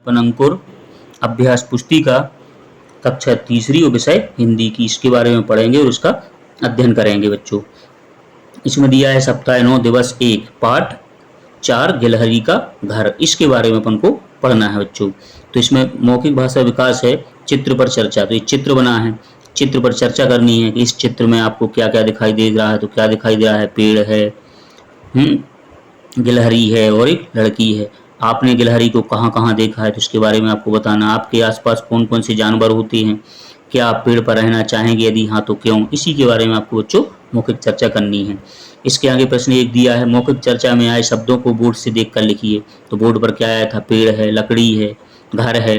अपन अंकुर अभ्यास पुस्तिका कक्षा तीसरी और विषय हिंदी की, इसके बारे में पढ़ेंगे और उसका अध्ययन करेंगे बच्चों। इसमें दिया है सप्ताह 9 दिवस 1 पाठ 4 गिलहरी का घर, इसके बारे में अपन को पढ़ना है बच्चों। तो इसमें मौखिक भाषा विकास है, चित्र पर चर्चा। तो ये चित्र बना है, चित्र पर चर्चा करनी है कि इस चित्र में आपको क्या क्या दिखाई दे रहा है। तो क्या दिखाई दे रहा है, पेड़ है, गिलहरी है और एक लड़की है। आपने गिलहरी को कहाँ कहाँ देखा है तो इसके बारे में आपको बताना। आपके आसपास कौन कौन से जानवर होते हैं, क्या आप पेड़ पर रहना चाहेंगे, यदि हाँ तो क्यों, इसी के बारे में आपको बच्चों मौखिक चर्चा करनी है। इसके आगे प्रश्न एक दिया है, मौखिक चर्चा में आए शब्दों को बोर्ड से देखकर लिखिए। तो बोर्ड पर क्या आया था, पेड़ है, लकड़ी है, घर है,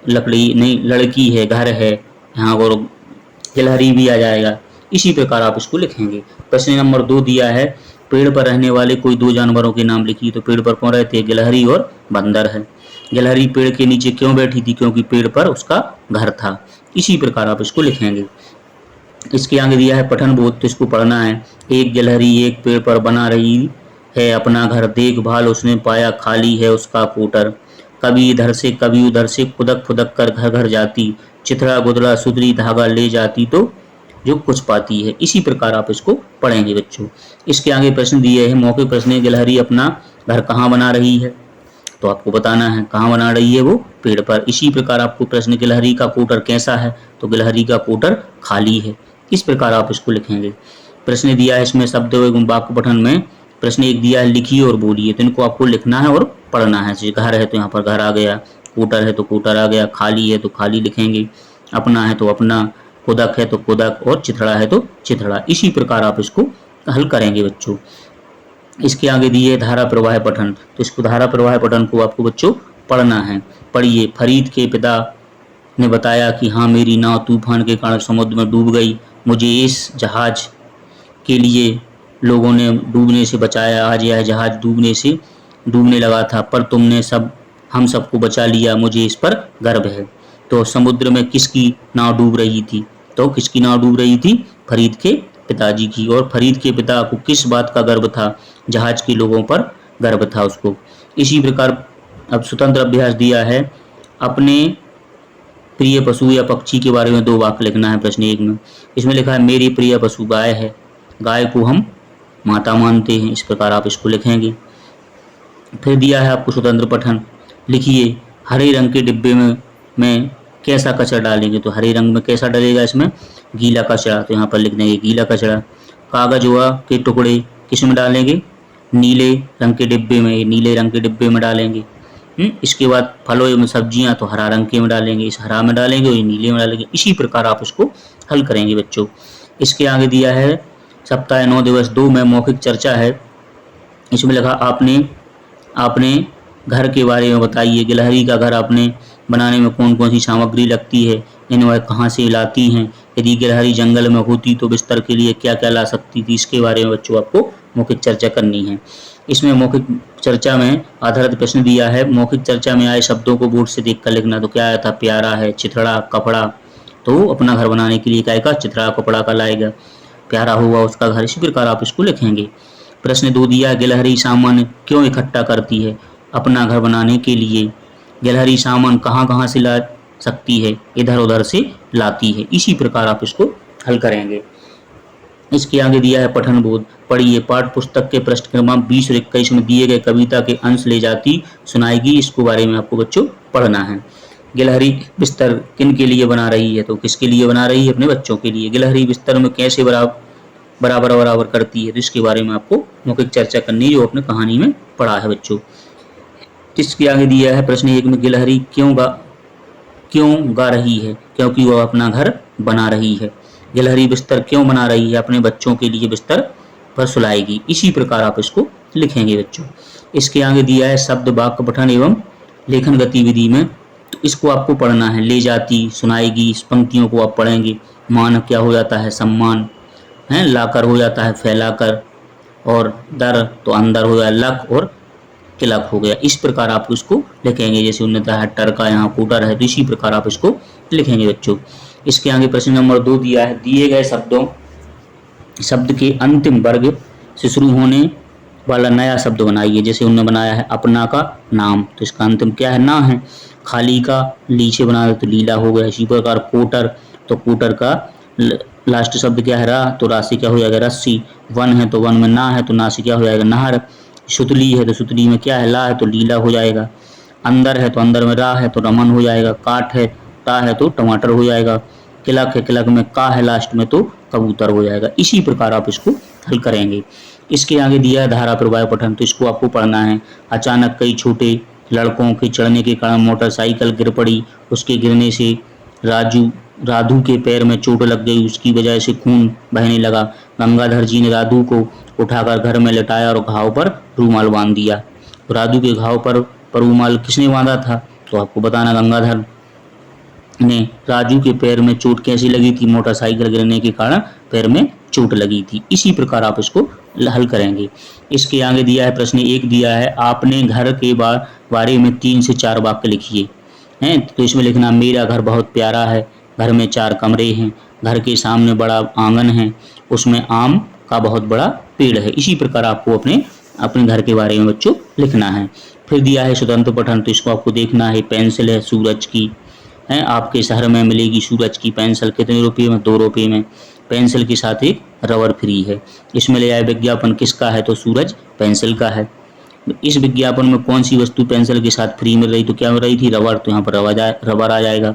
लकड़ी नहीं, लड़की है, घर है, यहाँ और गिलहरी भी आ जाएगा। इसी प्रकार आप इसको लिखेंगे। प्रश्न नंबर 2 दिया है, पेड़ पर रहने वाले कोई दो जानवरों के नाम लिखिए। तो पेड़ पर कौन रहते हैं, गिलहरी और बंदर है। गिलहरी पेड़ के नीचे क्यों बैठी थी, क्योंकि पेड़ पर उसका घर था। इसी प्रकार आप इसको लिखेंगे। इसके आगे दिया है पठन बोध, तो इसको पढ़ना है। एक गिलहरी एक पेड़ पर बना रही है अपना घर, देखभाल उसने पाया खाली है उसका कोटर। कभी इधर से कभी उधर से खुदक खुदक कर घर घर जाती, चिथड़ा गुदड़ा सुतरी धागा ले जाती तो जो कुछ पाती है। इसी प्रकार आप इसको पढ़ेंगे बच्चों। इसके आगे प्रश्न दिए हैं, मौखिक प्रश्न, गिलहरी अपना घर कहाँ बना रही है। तो आपको बताना है कहाँ बना रही है, वो पेड़ पर। इसी प्रकार आपको प्रश्न, गिलहरी का कोटर कैसा है। तो गिलहरी का कोटर खाली है। इस प्रकार आप इसको लिखेंगे। प्रश्न दिया है इसमें शब्द एवं वाक्य पठन में, प्रश्न एक दिया है लिखिए और बोलिए। तो इनको आपको लिखना है और पढ़ना है। जैसे घर है तो यहाँ पर घर आ गया, कोटर है तो कोटर आ गया, खाली है तो खाली लिखेंगे, अपना है तो अपना, खुदक है तो खुदक और चिथड़ा है तो चिथड़ा। इसी प्रकार आप इसको हल करेंगे बच्चों। इसके आगे दिए धारा प्रवाह पठन, तो इसको धारा प्रवाह पठन को आपको बच्चों पढ़ना है। पढ़िए, फरीद के पिता ने बताया कि हाँ मेरी नाव तूफान के कारण समुद्र में डूब गई, मुझे इस जहाज के लिए लोगों ने डूबने से बचाया। आज यह जहाज डूबने लगा था, पर तुमने हम सबको बचा लिया, मुझे इस पर गर्व है। तो समुद्र में किसकी नाव डूब रही थी, तो किसकी नाव डूब रही थी, फरीद के पिताजी की। और फरीद के पिता को किस बात का गर्व था, जहाज के लोगों पर गर्व था उसको। इसी प्रकार अब स्वतंत्र अभ्यास दिया है, अपने प्रिय पशु या पक्षी के बारे में दो वाक्य लिखना है प्रश्न एक में। इसमें लिखा है मेरी प्रिय पशु गाय है, गाय को हम माता मानते हैं। इस प्रकार आप इसको लिखेंगे। फिर दिया है आपको स्वतंत्र पठन, लिखिए हरे रंग के डिब्बे में कैसा कचरा डालेंगे। तो हरे रंग में कैसा डलेगा, इसमें गीला कचरा। तो यहाँ पर लिख देंगे गीला कचरा। कागज हुआ के टुकड़े किस में डालेंगे, नीले रंग के डिब्बे में, नीले रंग के डिब्बे में डालेंगे। इसके बाद फलों एवं सब्जियां तो हरा रंग के में डालेंगे, इस हरा में डालेंगे और नीले में डालेंगे। इसी प्रकार आप इसको हल करेंगे बच्चों। इसके आगे दिया है सप्ताह 9 दिवस 2 में मौखिक चर्चा है। इसमें लिखा आपने घर के बारे में बताइए। गिलहरी का घर आपने बनाने में कौन कौन सी सामग्री लगती है, इन्हें वह कहाँ से लाती हैं। यदि गिलहरी जंगल में होती तो बिस्तर के लिए क्या क्या ला सकती थी। इसके बारे में बच्चों आपको मौखिक चर्चा करनी है। इसमें मौखिक चर्चा में आधारित प्रश्न दिया है, मौखिक चर्चा में आए शब्दों को बोर्ड से देखकर लिखना। तो क्या आया था, प्यारा है, चिथड़ा, कपड़ा। तो अपना घर बनाने के लिए क्या का, चिथड़ा कपड़ा का लाएगा, प्यारा हुआ उसका घर। इसी प्रकार आप इसको लिखेंगे। प्रश्न 2 दिया, गिलहरी सामान क्यों इकट्ठा करती है, अपना घर बनाने के लिए। गिलहरी सामान कहाँ कहाँ से ला सकती है, इधर उधर से लाती है। इसी प्रकार आप इसको हल करेंगे। इसके आगे दिया है पठन बोध, पढ़िए पाठ पुस्तक के पृष्ठ क्रमांक 20 और 21 में दिए गए कविता के अंश ले जाती सुनाएगी। इसको बारे में आपको बच्चों पढ़ना है। गिलहरी बिस्तर किन के लिए बना रही है, तो किसके लिए बना रही है, अपने बच्चों के लिए। गिलहरी बिस्तर में कैसे बराबर करती है, तो इसके बारे में आपको मौखिक चर्चा करनी है, जो अपने कहानी में पढ़ा है बच्चों। इसके आगे दिया है प्रश्न 1 में, गिलहरी क्यों गा रही है, क्योंकि वह अपना घर बना रही है। गिलहरी बिस्तर क्यों बना रही है, अपने बच्चों के लिए बिस्तर पर सुलाएगी। इसी प्रकार आप इसको लिखेंगे बच्चों। इसके आगे दिया है शब्द वाक्य पठन एवं लेखन गतिविधि में, तो इसको आपको पढ़ना है। ले जाती, सुनाएगी, इस पंक्तियों को आप पढ़ेंगे। मान क्या हो जाता है, सम्मान है, लाकर हो जाता है फैलाकर, और दर तो अंदर हो गया, लक और किलक हो गया। इस प्रकार आप इसको लिखेंगे। जैसे उन्नता है, टर का यहाँ कोटर है, तो इसी प्रकार आप इसको लिखेंगे बच्चों। इसके आगे प्रश्न नंबर 2 दिया है, दिए गए शब्द के अंतिम वर्ग से शुरू होने वाला नया शब्द बनाइए। जैसे उन्होंने बनाया है अपना का नाम, तो इसका अंतिम क्या है, ना है। खाली का लीचे बना दे तो लीला हो गया। इसी प्रकार कोटर, तो कोटर का लास्ट शब्द क्या है, रा, तो रा से क्या हो जाएगा, रस्सी। वन है तो वन में ना है तो ना से क्या हो जाएगा, नहर। सुतली है तो सुतली में क्या है, ला है तो लीला हो जाएगा। अंदर है तो अंदर में रा है तो रमन हो जाएगा। काट है, टा है तो टमाटर हो जाएगा। किलक है, किलक में का है लास्ट में तो कबूतर हो जाएगा। इसी प्रकार आप इसको हल करेंगे। इसके आगे दिया है धारा प्रवाह पठन, तो इसको आपको पढ़ना है। अचानक कई छोटे लड़कों के चढ़ने के कारण मोटरसाइकिल गिर पड़ी। उसके गिरने से राधु के पैर में चोट लग गई, उसकी वजह से खून बहने लगा। गंगाधर जी ने राधु को उठाकर घर में लेटाया और घाव पर रूमाल बांध दिया। राधु के घाव पर रूमाल किसने बांधा था, तो आपको बताना गंगाधर ने। राजू के पैर में चोट कैसी लगी थी, मोटरसाइकिल गिरने के कारण पैर में चोट लगी थी। इसी प्रकार आप इसको हल करेंगे। इसके आगे दिया है प्रश्न एक दिया है, आपने घर के बारे में 3 से 4 वाक्य लिखिए हैं। तो इसमें लिखना, मेरा घर बहुत प्यारा है, घर में 4 कमरे हैं, घर के सामने बड़ा आंगन है, उसमें आम का बहुत बड़ा पेड़ है। इसी प्रकार आपको अपने घर के बारे में बच्चों लिखना है। फिर दिया है स्वतंत्र पठन, तो इसको आपको देखना है। पेंसिल है सूरज की है, आपके शहर में मिलेगी सूरज की पेंसिल, कितने रुपये में, 2 रुपये में। पेंसिल के साथ एक रबर फ्री है। इसमें ले आए विज्ञापन किसका है, तो सूरज पेंसिल का है। इस विज्ञापन में कौन सी वस्तु पेंसिल के साथ फ्री मिल रही, तो क्या मिल रही थी, रबर, तो यहाँ पर रबर आ जाएगा।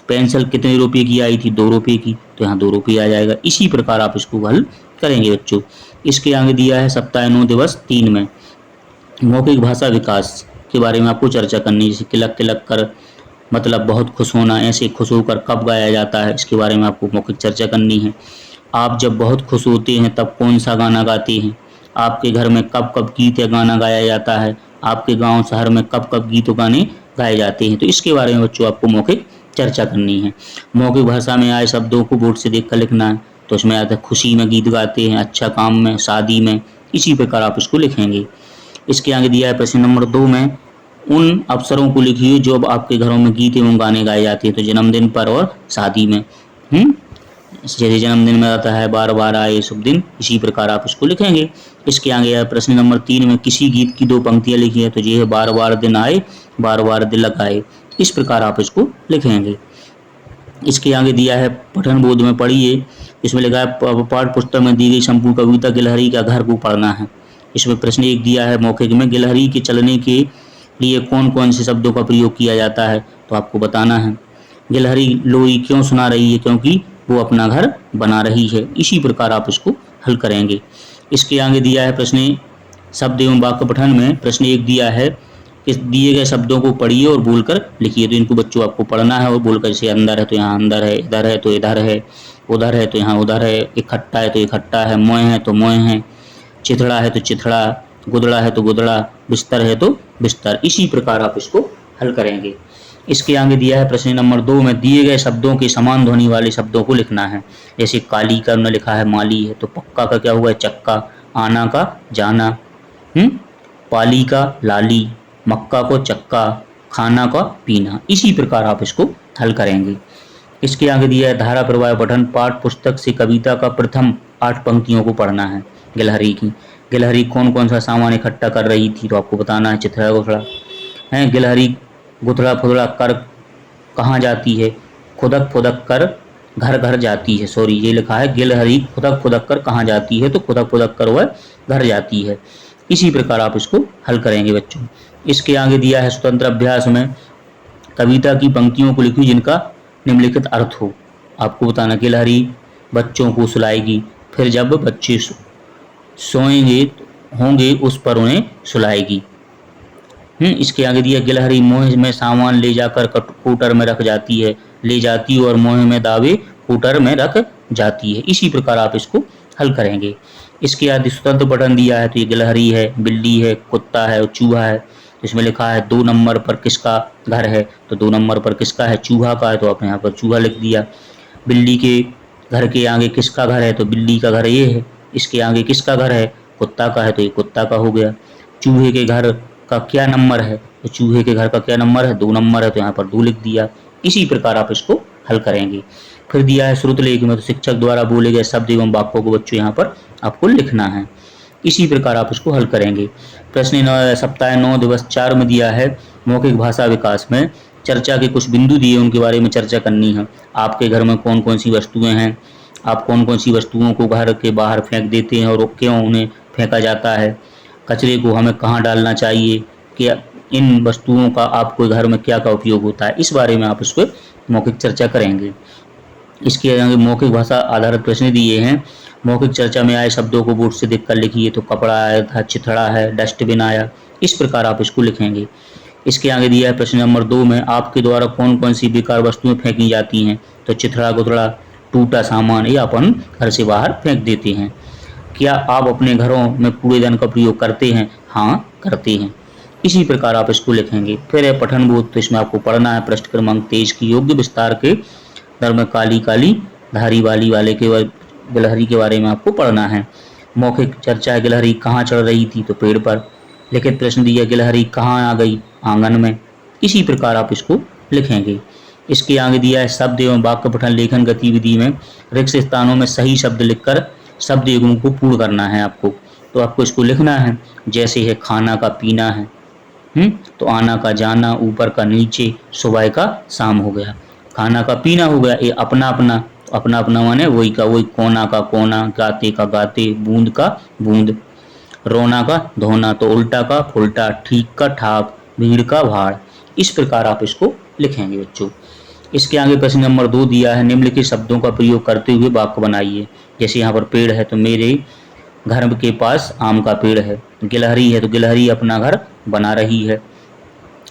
पेंसिल कितने रुपये की आई थी, 2 रुपये की, तो यहाँ 2 रुपये आ जाएगा। इसी प्रकार आप इसको हल करेंगे बच्चों। इसके आगे दिया है सप्ताह 9 दिवस 3 में मौखिक भाषा विकास के बारे में आपको चर्चा करनी है। जैसे किलक किलक कर मतलब बहुत खुश होना, ऐसे खुश होकर कब गाया जाता है, इसके बारे में आपको मौखिक चर्चा करनी है। आप जब बहुत खुश होते हैं तब कौन सा गाना गाते हैं। आपके घर में कब कब गीत या गाना गाया जाता है। आपके गांव शहर में कब कब गीत और गाने गाए जाते हैं। तो इसके बारे में बच्चों आपको मौखिक चर्चा करनी है। मौखिक भाषा में आए शब्दों को बोर्ड से देख कर लिखना है। तो उसमें आता है खुशी में गीत गाते हैं, अच्छा काम में, शादी में। इसी प्रकार आप इसको लिखेंगे। इसके आगे दिया है प्रश्न नंबर 2 में, उन अवसरों को लिखिए जो अब आपके घरों में गीत एवं गाने गाए जाते हैं। तो जन्मदिन पर और शादी में। जैसे जन्मदिन में आता है बार बार आए शुभ दिन, इसी प्रकार आप इसको लिखेंगे। इसके आगे है प्रश्न नंबर 3 में, किसी गीत की 2 पंक्तियां लिखी है। तो ये है बार बार दिन आए, बार बार दिलक आए। इस प्रकार आप इसको लिखेंगे। इसके आगे दिया है पठन बोध में पढ़िए। इसमें लिखा है पाठ्य पुस्तक में दी गई संपूर्ण कविता गिलहरी का घर को पढ़ना है। इसमें प्रश्न 1 दिया है मौखिक में, गिलहरी के चलने के लिए कौन कौन से शब्दों का प्रयोग किया जाता है, तो आपको बताना है। गिलहरी लोरी क्यों सुना रही है, क्योंकि वो अपना घर बना रही है। इसी प्रकार आप इसको हल करेंगे। इसके आगे दिया है प्रश्न शब्द एवं वाक्य पठन में प्रश्न 1 दिया है कि दिए गए शब्दों को पढ़िए और बोलकर लिखिए। तो इनको बच्चों आपको पढ़ना है और बोलकर, जैसे अंदर है तो यहाँ अंदर है, इधर है तो इधर है, उधर है तो यहाँ उधर है, इकट्ठा है तो इकट्ठा है, मोय है तो मोय है, चिथड़ा है तो चिथड़ा, गुदड़ा है तो गुदड़ा, बिस्तर है तो बिस्तर। इसी प्रकार आप इसको हल करेंगे। इसके आगे दिया है प्रश्न नंबर 2 में, दिए गए शब्दों के समान ध्वनि वाले शब्दों को लिखना है। जैसे काली का हमने लिखा है माली है, तो पक्का का क्या हुआ है, चक्का। आना का जाना, पाली का लाली, मक्का को चक्का, खाना का पीना। इसी प्रकार आप इसको हल करेंगे। इसके आगे दिया है धारा प्रवाह पठन, पाठ पुस्तक से कविता का प्रथम 8 पंक्तियों को पढ़ना है गिलहरी की। गिलहरी कौन कौन सा सामान इकट्ठा कर रही थी, तो आपको बताना है। चिथड़ा गुथड़ा है, गिलहरी गुथड़ा फुदड़ा कर कहाँ जाती है, खुदक फुदक कर घर घर जाती है। सॉरी, ये लिखा है गिलहरी खुदक फुदक कर कहाँ जाती है, तो खुदक फुदक कर वह घर जाती है। इसी प्रकार आप इसको हल करेंगे बच्चों। इसके आगे दिया है स्वतंत्र अभ्यास में, कविता की पंक्तियों को लिखिए जिनका निम्नलिखित अर्थ हो। आपको बताना, गिलहरी बच्चों को सुलाएगी, फिर जब बच्चे सोएंगे होंगे उस पर उन्हें सुलाएगी। इसके आगे दिया, गिलहरी मोह में सामान ले जाकर कूटर में रख जाती है, ले जाती है, और मोह में दावे कूटर में रख जाती है। इसी प्रकार आप इसको हल करेंगे। इसके आगे स्वतंत्र पठन दिया है, तो ये गिलहरी है, बिल्ली है, कुत्ता है और चूहा है। इसमें लिखा है 2 नंबर पर किसका घर है, तो 2 नंबर पर किसका है, चूहा का है, तो आपने यहाँ पर चूहा लिख दिया। बिल्ली के घर के आगे किसका घर है, तो बिल्ली का घर ये है। इसके आगे किसका घर है, कुत्ता का है, तो ये कुत्ता का हो गया। चूहे के घर का क्या नंबर है, तो चूहे के घर का क्या नंबर है, 2 नंबर है, तो यहाँ पर 2 लिख दिया। इसी प्रकार आप इसको हल करेंगे। फिर दिया है श्रुत लेख में, तो शिक्षक द्वारा बोले गए शब्द एवं वाक्यों को बच्चों यहाँ पर आपको लिखना है। इसी प्रकार आप इसको हल करेंगे। प्रश्न सप्ताह 9 दिवस 4 में दिया है मौखिक भाषा विकास में चर्चा के कुछ बिंदु दिए, उनके बारे में चर्चा करनी है। आपके घर में कौन कौन सी वस्तुएं हैं, आप कौन कौन सी वस्तुओं को घर के बाहर फेंक देते हैं और क्यों उन्हें फेंका जाता है, कचरे को हमें कहाँ डालना चाहिए, कि इन वस्तुओं का आपको घर में क्या क्या उपयोग होता है, इस बारे में आप इस पर मौखिक चर्चा करेंगे। इसके आगे मौखिक भाषा आधारित प्रश्न दिए हैं। मौखिक चर्चा में आए शब्दों को बोर्ड से देखकर लिखिए। तो कपड़ा आया था, चिथड़ा है, डस्टबिन आया, इस प्रकार आप इसको लिखेंगे। इसके आगे दिया है प्रश्न नंबर 2 में आपके द्वारा कौन कौन सी बेकार वस्तुएं फेंकी जाती हैं। तो चिथड़ा गुथड़ा, टूटा सामान या अपन घर से बाहर फेंक देते हैं। क्या आप अपने घरों में कूड़ेदान का प्रयोग करते हैं? हाँ, करते हैं। इसी प्रकार आप इसको लिखेंगे। फिर है पठन बोध, तो इसमें आपको पढ़ना है प्रश्न क्रमांक 23 की योग्य विस्तार के दर में काली काली धारी वाली वाले के गिलहरी के बारे में आपको पढ़ना है। मौखिक चर्चा, गिलहरी कहाँ चढ़ रही थी? तो पेड़ पर। लिखित प्रश्न दिया, गिलहरी कहाँ आ गई? आंगन में। इसी प्रकार आप इसको लिखेंगे। इसके आगे दिया है शब्द एवं वाक्य पठन लेखन गतिविधि में रिक्त स्थानों में सही शब्द लिखकर शब्द युग्म को पूर्ण करना है आपको। तो आपको इसको लिखना है, जैसे है खाना का पीना है, तो आना का जाना, ऊपर का नीचे, सुबह का शाम हो गया। खाना का पीना हो गया, ये अपना अपना, तो अपना अपना माने वही का वही, कोना का कोना, गाते का गाते, बूंद का बूंद, रोना का धोना, तो उल्टा का फुल्टा, ठीक का ठाक, भीड़ का भाड़। इस प्रकार आप इसको लिखेंगे बच्चों। इसके आगे प्रश्न नंबर 2 दिया है निम्नलिखित शब्दों का प्रयोग करते हुए वाक्य बनाइए। जैसे यहाँ पर पेड़ है तो मेरे घर के पास आम का पेड़ है। गिलहरी है तो गिलहरी अपना घर बना रही है।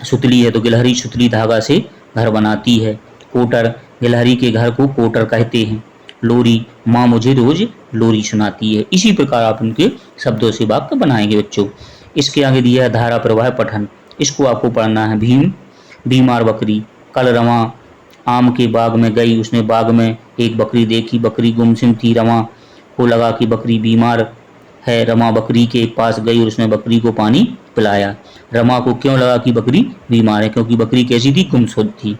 सुतली है तो गिलहरी सुतली धागा से घर बनाती है। कोटर, गिलहरी के घर को कोटर कहते हैं। लोरी, माँ मुझे रोज लोरी सुनाती है। इसी प्रकार आप उनके शब्दों से वाक्य बनाएंगे बच्चों। इसके आगे दिया है धारा प्रवाह पठन, इसको आपको पढ़ना है। भीम, बीमार बकरी, कल रमा आम के बाग में गई, उसने बाग में एक बकरी देखी, बकरी गुमसुम थी, रमा को लगा कि बकरी बीमार है, रमा बकरी के पास गई और उसने बकरी को पानी पिलाया। रमा को क्यों लगा कि बकरी बीमार है? क्योंकि बकरी कैसी थी? गुमसुम थी।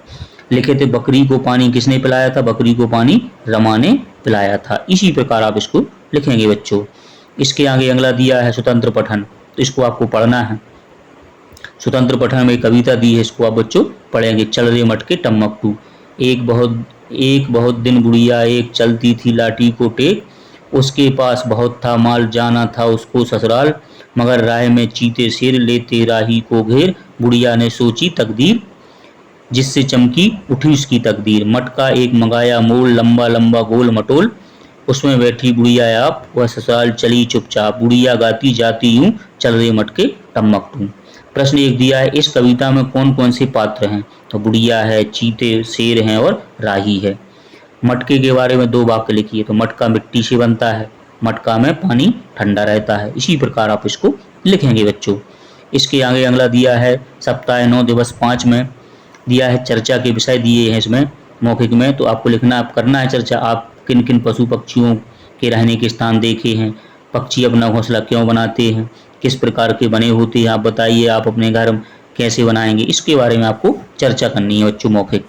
लिखे थे बकरी को पानी किसने पिलाया था? बकरी को पानी रमा ने पिलाया था। इसी प्रकार आप इसको लिखेंगे बच्चों। इसके आगे अगला दिया है स्वतंत्र पठन, तो इसको आपको पढ़ना है। स्वतंत्र पठन में कविता दी है, इसको आप बच्चों पढ़ेंगे। चल रे मटके टम्मकटू, एक बहुत दिन बुढ़िया एक चलती थी लाठी को टेक, उसके पास बहुत था माल, जाना था उसको ससुराल, मगर राह में चीते शेर लेते राही को घेर, बुढ़िया ने सोची तकदीर जिससे चमकी उठी उसकी तकदीर। मटका एक मंगाया मोल, लंबा लंबा गोल मटोल, उसमें बैठी बुढ़िया आप, वह ससुराल चली चुपचाप, बुढ़िया गाती जाती यूं, चल रे मटके टम्मकटू। प्रश्न एक दिया है इस कविता में कौन कौन से पात्र हैं? तो बुढ़िया है, चीते, शेर हैं और राही है। मटके के बारे में 2 वाक्य लिखिए। तो मटका मिट्टी से बनता है, मटका में पानी ठंडा रहता है। इसी प्रकार आप इसको लिखेंगे बच्चों। इसके आगे अगला दिया है सप्ताह 9 दिवस 5 में दिया है चर्चा के विषय दिए हैं इसमें मौखिक में। तो आपको लिखना, आप करना है चर्चा। आप किन किन पशु पक्षियों के रहने के स्थान देखे हैं, पक्षी अपना घोंसला क्यों बनाते हैं, किस प्रकार के बने होते हैं आप बताइए, आप अपने घर कैसे बनाएंगे, इसके बारे में आपको चर्चा करनी है बच्चों मौखिक।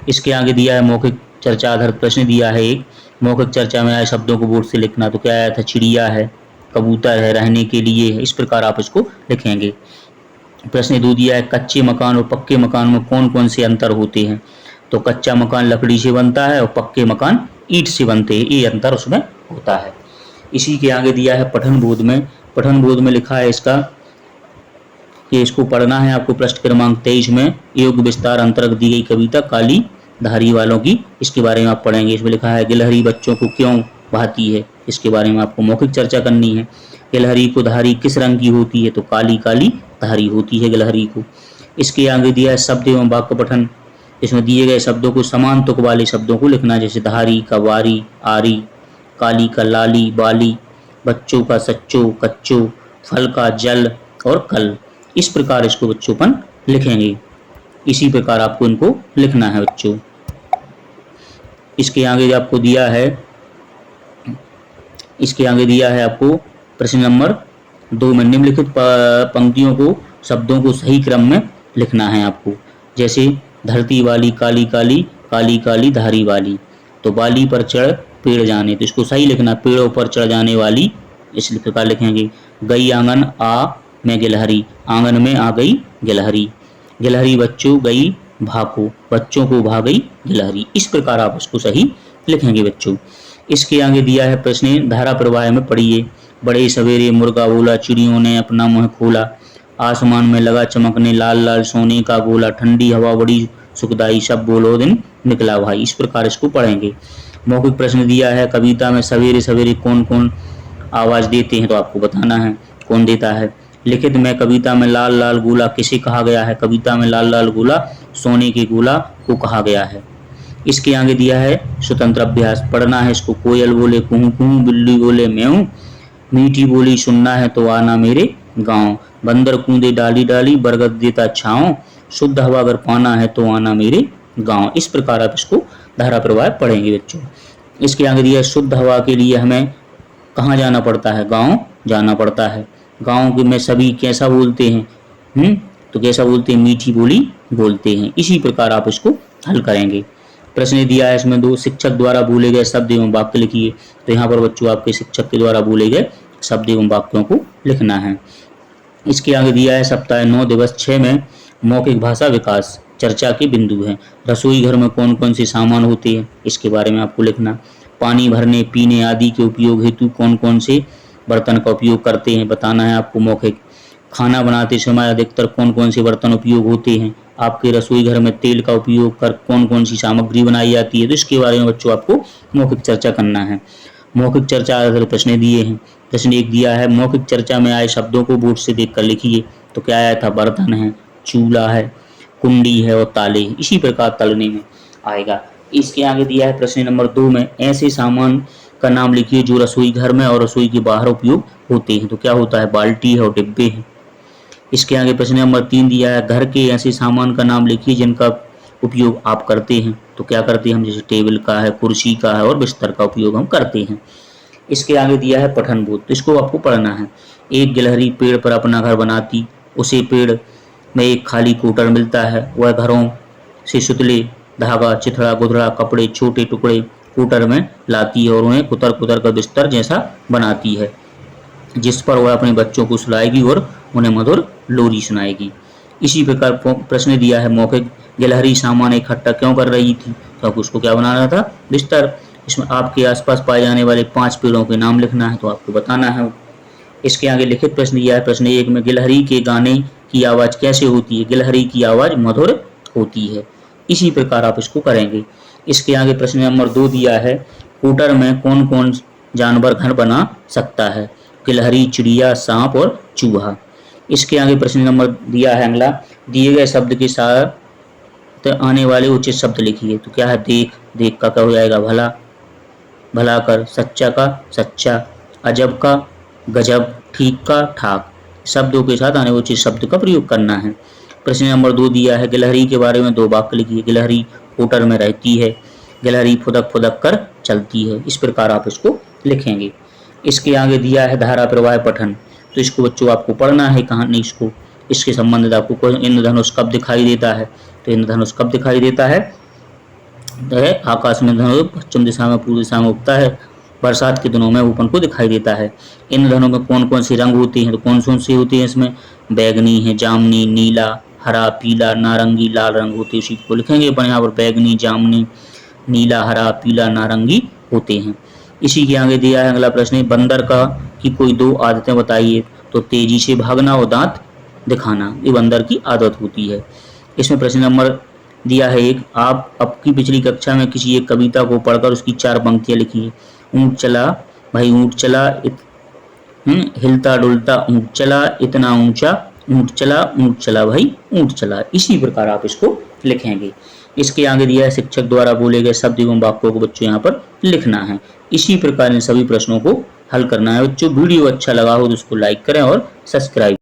इसके आगे दिया है मौखिक चर्चा आधारित प्रश्न दिया है एक, मौखिक चर्चा में आए शब्दों को बोर्ड से लिखना। तो क्या आया था? चिड़िया है, कबूतर है, रहने के लिए है। इस प्रकार आप इसको लिखेंगे। प्रश्न 2 दिया है कच्चे मकान और पक्के मकान में कौन कौन से अंतर होते हैं? तो कच्चा मकान लकड़ी से बनता है और पक्के मकान ईंट से बनते हैं, ये अंतर उसमें होता है। इसी के आगे दिया है पठन बोध में, पठन बोध में लिखा है इसका कि इसको पढ़ना है आपको प्रश्न क्रमांक 23 में। योग विस्तार अंतर्गत दी गई कविता काली धारी वालों की, इसके बारे में आप पढ़ेंगे। इसमें लिखा है गिलहरी बच्चों को क्यों भाती है, इसके बारे में आपको मौखिक चर्चा करनी है। गिलहरी को धारी किस रंग की होती है? तो काली काली धारी होती है गिलहरी को। इसके आगे दिया है शब्द एवं वाक्य पठन, इसमें दिए गए शब्दों को समान तुक वाले शब्दों को लिखना, जैसे धारी का वारी आरी, काली का लाली बाली, बच्चों का सच्चो कच्चो, फल का जल और कल। इस प्रकार इसको बच्चों अपन लिखेंगे। इसी प्रकार आपको इनको लिखना है बच्चों। इसके आगे आपको दिया है, इसके आगे दिया है आपको प्रश्न नंबर 2 में निम्नलिखित पंक्तियों को शब्दों को सही क्रम में लिखना है आपको। जैसे धरती वाली काली काली, काली काली धारी वाली, तो बाली पर चढ़ पेड़ जाने, तो इसको सही लिखना, पेड़ों पर चढ़ जाने वाली, इस प्रकार लिखेंगे। गई आंगन आ में गिलहरी, आंगन में आ गई गिलहरी। गिलहरी बच्चों गई भाको, बच्चों को भा गई गिलहरी। इस प्रकार आप उसको सही लिखेंगे बच्चों। इसके आगे दिया है प्रश्न धारा प्रवाह में पढ़िए। बड़े सवेरे मुर्गा बोला, चिड़ियों ने अपना मुंह खोला, आसमान में लगा चमकने लाल लाल सोने का गोला, ठंडी हवा बड़ी सुखदाई, सब बोलो दिन निकला भाई। इस प्रकार इसको पढ़ेंगे। मौखिक प्रश्न दिया है कविता में सवेरे सवेरे कौन कौन आवाज देते हैं, तो आपको बताना है कौन देता है। लिखित में कविता में लाल लाल गोला किसे कहा गया है, कविता में लाल लाल गोला सोने के गोला को कहा गया है। इसके आगे दिया है स्वतंत्र अभ्यास, पढ़ना है इसको। कोयल बोले कुहू कुहू, बिल्ली बोले म्याऊं, मीठी बोली सुनना है तो आना मेरे गांव, बंदर कूदे डाली डाली, बरगद देता छाँव, शुद्ध हवा अगर पाना है तो आना मेरे गांव। इस प्रकार आप इसको धारा प्रवाह पढ़ेंगे बच्चों। इसके आगे दिया शुद्ध हवा के लिए हमें कहाँ जाना पड़ता है, गांव जाना पड़ता है। गांव में सभी कैसा बोलते हैं, तो कैसा बोलते हैं, मीठी बोली बोलते हैं। इसी प्रकार आप इसको हल करेंगे। प्रश्न दिया है इसमें दो, शिक्षक द्वारा बोले गए शब्द एवं वाक्य लिखिए। तो यहाँ पर बच्चों आपके शिक्षक के द्वारा बोले गए शब्द एवं वाक्यों को लिखना है। इसके आगे दिया है सप्ताह 9 दिवस 6 में मौखिक भाषा विकास चर्चा के बिंदु हैं। रसोई घर में कौन कौन से सामान होते हैं, इसके बारे में आपको लिखना। पानी भरने पीने आदि के उपयोग हेतु कौन कौन से बर्तन का उपयोग करते हैं, बताना है आपको मौखिक। खाना बनाते समय अधिकतर कौन कौन से बर्तन उपयोग होते हैं। आपके रसोई घर में तेल का उपयोग कर कौन कौन सी सामग्री बनाई जाती है, तो इसके बारे में बच्चों आपको मौखिक चर्चा करना है। मौखिक चर्चा आधारित प्रश्न दिए हैं। प्रश्न 1 दिया है मौखिक चर्चा में आए शब्दों को बोर्ड से देखकर लिखिए। तो क्या आया था, बर्तन है, चूल्हा है, कुंडी है और ताले। इसी प्रकार तलने में आएगा। इसके आगे दिया है प्रश्न नंबर 2 में ऐसे सामान का नाम लिखिए जो रसोई घर में और रसोई के बाहर उपयोग होते हैं। तो क्या होता है, बाल्टी है और डिब्बे हैं। इसके आगे प्रश्न नंबर 3 दिया है घर के ऐसे सामान का नाम लिखिए जिनका उपयोग आप करते हैं। तो क्या करते हैं हम, जैसे टेबल का है, कुर्सी का है और बिस्तर का उपयोग हम करते हैं। इसके आगे दिया है पठन बोध, तो इसको आपको पढ़ना है। एक गिलहरी पेड़ पर अपना घर बनाती, उसे पेड़ में एक खाली कोटर मिलता है, वह घरों से सुतले धागा चिथड़ा गुथड़ा कपड़े छोटे टुकड़े कोटर में लाती है और उन्हें कुतर कुतर कर बिस्तर जैसा बनाती है, जिस पर वह अपने बच्चों को सुलाएगी और उन्हें मधुर लोरी सुनाएगी। इसी प्रकार प्रश्न दिया है मौखिक गिलहरी सामान इकट्ठा क्यों कर रही थी, तो आपको उसको क्या बनाना था, बिस्तर। इसमें आपके आसपास पाए जाने वाले 5 पेड़ों के नाम लिखना है, तो आपको बताना है। इसके आगे लिखित प्रश्न दिया है। प्रश्न 1 में गिलहरी के गाने की आवाज कैसे होती है, गिलहरी की आवाज मधुर होती है। इसी प्रकार आप इसको करेंगे। इसके आगे प्रश्न नंबर 2 दिया है कोटर में कौन कौन जानवर घर बना सकता है, गिलहरी, चिड़िया, सांप और चूहा। इसके आगे प्रश्न नंबर दिया है अगला, दिए गए शब्द के साथ आने वाले उचित शब्द लिखिए। तो क्या है, देख, देख का क्या हो जाएगा, भला, भला कर, सच्चा का सच्चा, अजब का गजब, ठीक का ठाक। शब्दों के साथ आने वाले उचित शब्द का प्रयोग करना है। प्रश्न नंबर 2 दिया है गिलहरी के बारे में 2 वाक्य लिखिए। गिलहरी कोटर में रहती है, गिलहरी फुदक फुदक कर चलती है। इस प्रकार आप इसको लिखेंगे। इसके आगे दिया है धारा प्रवाह पठन, तो इसको बच्चों आपको पढ़ना है कहानी। इसको इसके संबंधित आपको इंद्रधनुष कब दिखाई देता है, तो इंद्रधनुष कब दिखाई देता है, आकाश में धनुष पश्चिम दिशा में पूर्व दिशा में उगता है, बरसात के दिनों में ऊपर को दिखाई देता है। इंद्रधनुष में कौन कौन से रंग होते हैं, तो कौन कौन से होते हैं, इसमें बैगनी है, जामुनी, नीला, हरा, पीला, नारंगी, लाल रंग होते हैं। उसी को लिखेंगे अपन यहाँ पर, बैगनी, जामुनी, नीला, हरा, पीला, नारंगी होते हैं। इसी के आगे दिया है अगला प्रश्न, बंदर का की कोई 2 आदतें बताइए। तो तेजी से भागना और दांत दिखाना, ये बंदर की आदत होती है। इसमें प्रश्न नंबर दिया है 1, आप आपकी पिछली कक्षा में किसी एक कविता को पढ़कर उसकी 4 पंक्तियां लिखिए। ऊंट चला भाई ऊंट चला, हिलता डुलता ऊंट चला, इतना ऊंचा ऊंट चला भाई ऊंट चला। इसी प्रकार आप इसको लिखेंगे। इसके आगे दिया है शिक्षक द्वारा बोले गए शब्द एवं वाक्यों को बच्चों यहाँ पर लिखना है। इसी प्रकार इन सभी प्रश्नों को हल करना है। बच्चों वीडियो अच्छा लगा हो तो उसको लाइक करें और सब्सक्राइब